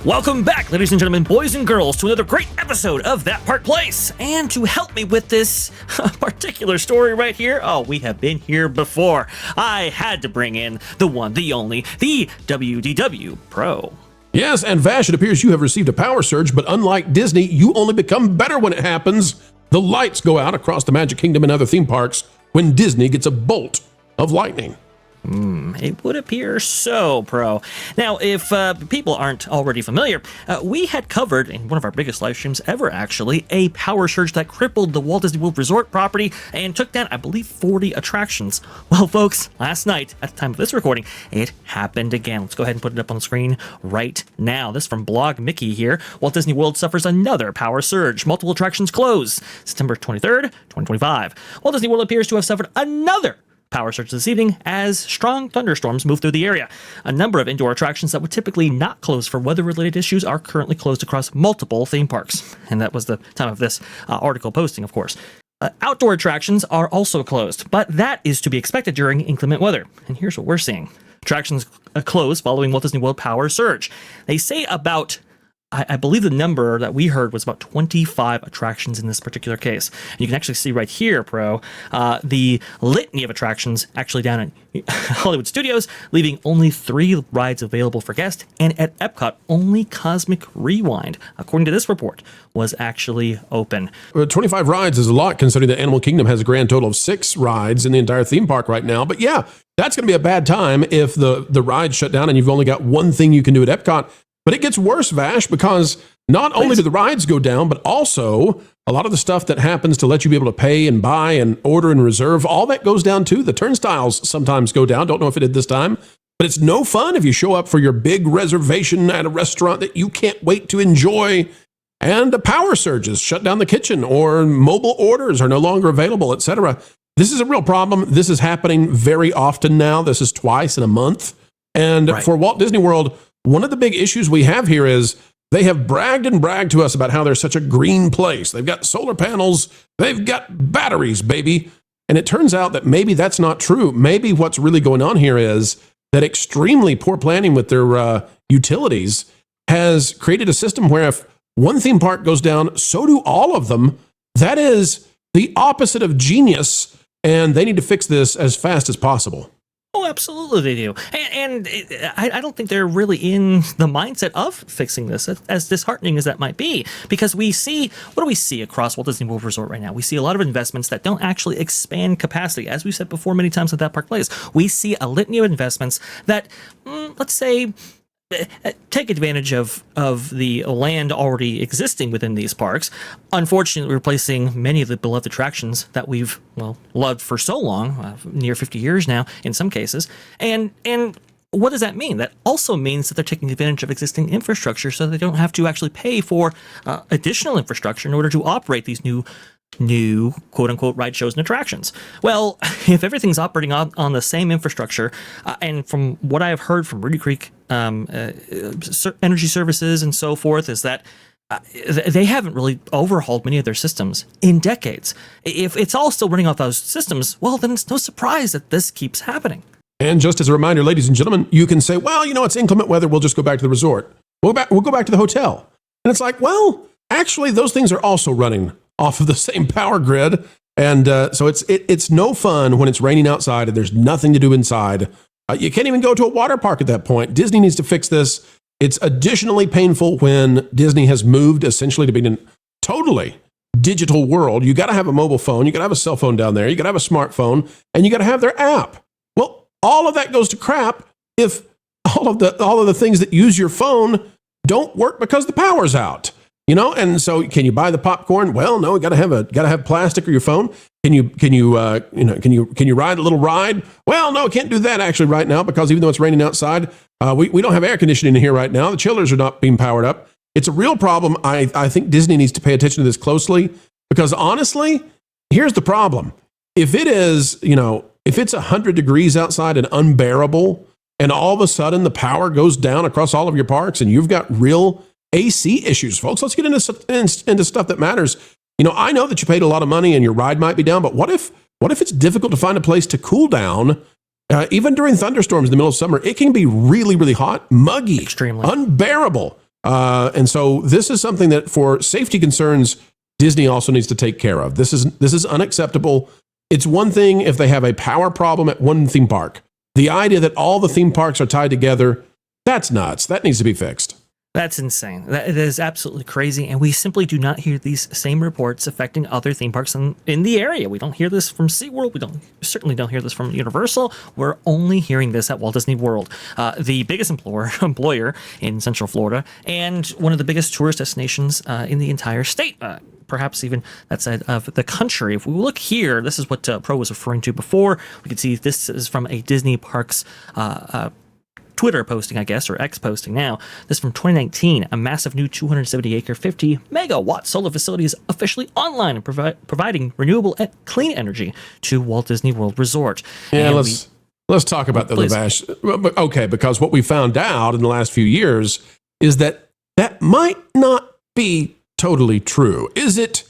Welcome back, ladies and gentlemen, boys and girls, to another great episode of That Park Place. And to help me with this particular story right here, we have been here before. I had to bring in the one, the only, the WDW Pro. Yes, and Vash, it appears you have received a power surge, but unlike Disney, you only become better when it happens. The lights go out across the Magic Kingdom and other theme parks when Disney gets a bolt of lightning. It would appear so, Pro. Now, if people aren't already familiar, we had covered in one of our biggest live streams ever, actually, a power surge that crippled the Walt Disney World Resort property and took down, I believe, 40 attractions. Well, folks, last night, at the time of this recording, it happened again. Let's go ahead and put it up on the screen right now. This from Blog Mickey here. Walt Disney World suffers another power surge. Multiple attractions close. September 23rd, 2025. Walt Disney World appears to have suffered another power surge this evening as strong thunderstorms move through the area. A number of indoor attractions that would typically not close for weather-related issues are currently closed across multiple theme parks. And that was the time of this article posting, of course. Outdoor attractions are also closed, but that is to be expected during inclement weather. And here's what we're seeing. Attractions close following Walt Disney World power surge. They say about I believe the number that we heard was about 25 attractions in this particular case. And you can actually see right here, Pro, the litany of attractions actually down at Hollywood Studios, leaving only 3 rides available for guests. And at Epcot, only Cosmic Rewind, according to this report, was actually open. 25 rides is a lot, considering that Animal Kingdom has a grand total of 6 rides in the entire theme park right now. But yeah, that's going to be a bad time if the rides shut down and you've only got one thing you can do at Epcot. But it gets worse, Vash, because not only do the rides go down, but also a lot of the stuff that happens to let you be able to pay and buy and order and reserve, all that goes down too. The turnstiles sometimes go down. Don't know if it did this time, but it's no fun if you show up for your big reservation at a restaurant that you can't wait to enjoy and the power surges shut down the kitchen or mobile orders are no longer available, etc. This is a real problem. This is happening very often now. This is twice in a month. And for Walt Disney World, one of the big issues we have here is they have bragged and bragged to us about how they're such a green place. They've got solar panels. They've got batteries, baby. And it turns out that maybe that's not true. Maybe what's really going on here is that extremely poor planning with their utilities has created a system where if one theme park goes down, so do all of them. That is the opposite of genius, and they need to fix this as fast as possible. Oh, absolutely they do. And I don't think they're really in the mindset of fixing this, as disheartening as that might be, because we see, what do we see across Walt Disney World Resort right now? We see a lot of investments that don't actually expand capacity. As we've said before many times at That Park Place, we see a litany of investments that, let's say, take advantage of the land already existing within these parks, unfortunately replacing many of the beloved attractions that we've, loved for so long, near 50 years now in some cases. And what does that mean? That also means that they're taking advantage of existing infrastructure so they don't have to actually pay for additional infrastructure in order to operate these new quote-unquote ride shows and attractions. Well, if everything's operating on the same infrastructure, and from what I have heard from Rudy Creek Energy Services and so forth, is that they haven't really overhauled many of their systems in decades. If it's all still running off those systems, well, then it's no surprise that this keeps happening. And just as a reminder, ladies and gentlemen, you can say, well, it's inclement weather, we'll just go back to the resort. We'll go back to the hotel. And it's like, well, actually, those things are also running off of the same power grid. And so it's no fun when it's raining outside and there's nothing to do inside. You can't even go to a water park at that point. Disney needs to fix this. It's additionally painful when Disney has moved essentially to being a totally digital world. You got to have a mobile phone. You got to have a cell phone down there. You got to have a smartphone, and you got to have their app. Well, all of that goes to crap if all of the things that use your phone don't work because the power's out. And so can you buy the popcorn? Well, no, you got to have plastic or your phone. Can you ride a little ride? Well, no, can't do that actually right now because even though it's raining outside, we don't have air conditioning in here right now. The chillers are not being powered up. It's a real problem. I think Disney needs to pay attention to this closely because honestly, here's the problem. If it is, if it's 100 degrees outside and unbearable, and all of a sudden the power goes down across all of your parks and you've got real AC issues, folks. Let's get into stuff that matters. I know that you paid a lot of money and your ride might be down, but what if it's difficult to find a place to cool down? Even during thunderstorms in the middle of summer, it can be really, really hot, muggy, extremely unbearable. And so this is something that, for safety concerns, Disney also needs to take care of. This is unacceptable. It's one thing if they have a power problem at one theme park. The idea that all the theme parks are tied together, that's nuts. That needs to be fixed. That's insane. That is absolutely crazy, and we simply do not hear these same reports affecting other theme parks in the area. We don't hear this from SeaWorld. We certainly don't hear this from Universal. We're only hearing this at Walt Disney World, the biggest employer in Central Florida, and one of the biggest tourist destinations in the entire state. Perhaps even that side of the country. If we look here, this is what Pro was referring to before. We can see this is from a Disney Parks Twitter posting, I guess, or X posting now. This is from 2019. A massive new 270-acre, 50-megawatt solar facility is officially online and providing renewable and clean energy to Walt Disney World Resort. Yeah, let's talk about the Lavash. Okay, because what we found out in the last few years is that might not be totally true. Is it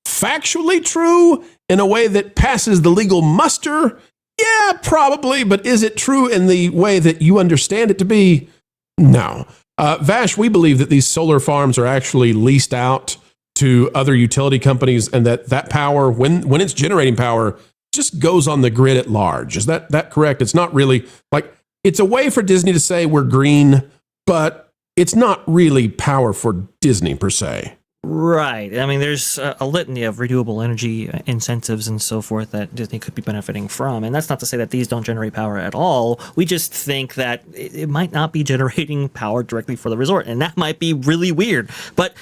factually true in a way that passes the legal muster? Yeah, probably, but is it true in the way that you understand it to be? No. Vash, we believe that these solar farms are actually leased out to other utility companies, and that power, when it's generating power, just goes on the grid at large. Is that correct? It's not really, like, it's a way for Disney to say we're green, but it's not really power for Disney per se. Right. I mean, there's a litany of renewable energy incentives and so forth that Disney could be benefiting from. And that's not to say that these don't generate power at all. We just think that it might not be generating power directly for the resort. And that might be really weird. But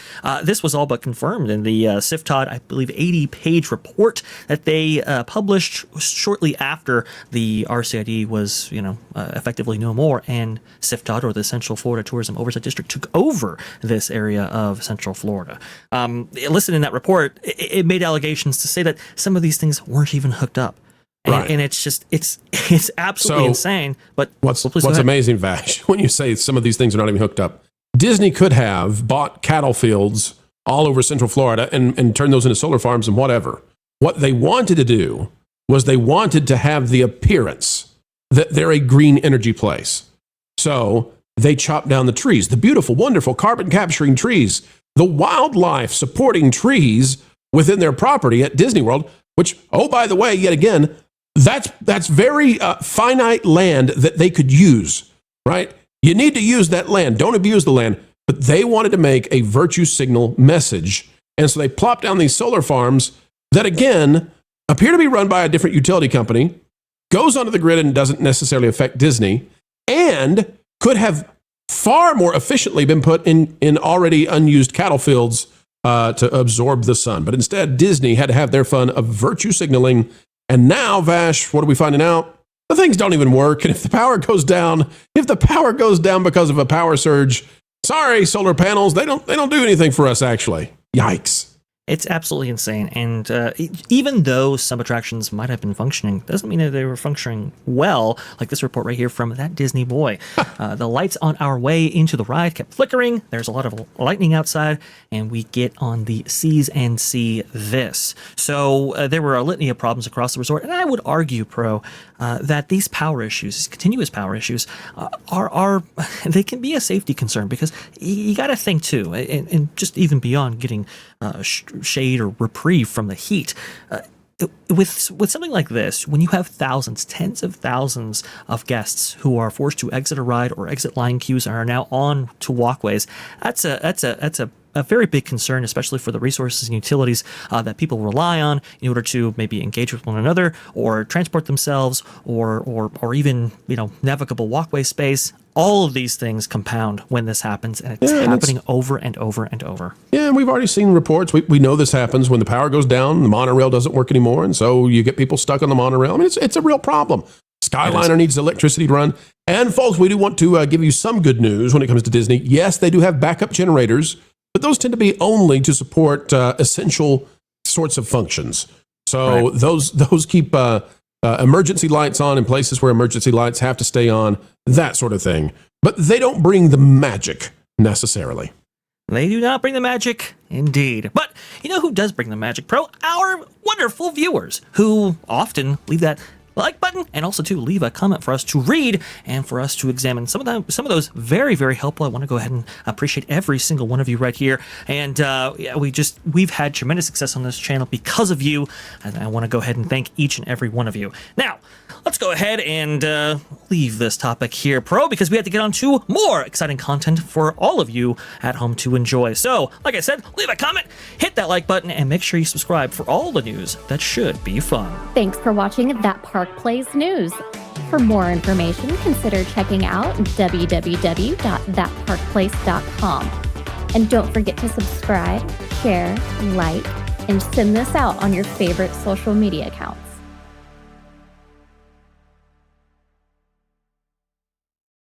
this was all but confirmed in the SIFTOD, I believe, 80-page report that they published shortly after the RCID was, effectively no more. And SIFTOD, or the Central Florida Tourism Oversight District, took over this area of Central Florida. Listed in that report, it made allegations to say that some of these things weren't even hooked up. And it's just, it's absolutely insane. But what's amazing, Vash, when you say some of these things are not even hooked up, Disney could have bought cattle fields all over Central Florida and turned those into solar farms and whatever. What they wanted to do was they wanted to have the appearance that they're a green energy place. So they chopped down the trees, the beautiful, wonderful carbon capturing trees, the wildlife supporting trees within their property at Disney World, which, oh, by the way, yet again, that's very finite land that they could use, right? You need to use that land. Don't abuse the land. But they wanted to make a virtue signal message. And so they plopped down these solar farms that, again, appear to be run by a different utility company, goes onto the grid and doesn't necessarily affect Disney, and could have far more efficiently been put in already unused cattle fields to absorb the sun. But instead, Disney had to have their fun of virtue signaling. And now, Vash, what are we finding out? The things don't even work. And if the power goes down because of a power surge, sorry, solar panels, they don't do anything for us, actually. Yikes. It's absolutely insane. And even though some attractions might have been functioning, doesn't mean that they were functioning well, like this report right here from that Disney boy. The lights on our way into the ride kept flickering. There's a lot of lightning outside, and we get on the seas and see this. So there were a litany of problems across the resort, and I would argue, Pro, that these power issues, these continuous power issues, are they can be a safety concern, because you got to think too, and just even beyond getting shade or reprieve from the heat. With something like this, when you have thousands, tens of thousands of guests who are forced to exit a ride or exit line queues and are now on to walkways, that's a very big concern, especially for the resources and utilities that people rely on in order to maybe engage with one another or transport themselves or even navigable walkway space. All of these things compound when this happens, and it's happening over and over and over. Yeah, and we've already seen reports. We know this happens when the power goes down, the monorail doesn't work anymore, and so you get people stuck on the monorail. I mean, it's a real problem. Skyliner needs electricity to run. And folks, we do want to give you some good news when it comes to Disney. Yes, they do have backup generators, but those tend to be only to support essential sorts of functions. So those keep emergency lights on in places where emergency lights have to stay on, that sort of thing. But they don't bring the magic necessarily. They do not bring the magic, indeed. But you know who does bring the magic, Pro? Our wonderful viewers, who often leave that like button, and also to leave a comment for us to read and for us to examine. Some of those very, very helpful. I want to go ahead and appreciate every single one of you right here. And we've had tremendous success on this channel because of you, and I want to go ahead and thank each and every one of you. Now, let's go ahead and leave this topic here, Pro, because we have to get on to more exciting content for all of you at home to enjoy. So, like I said, leave a comment, hit that like button, and make sure you subscribe for all the news that should be fun. Thanks for watching That Park Plays News. For more information, consider checking out www.thatparkplace.com. And don't forget to subscribe, share, like, and send this out on your favorite social media accounts.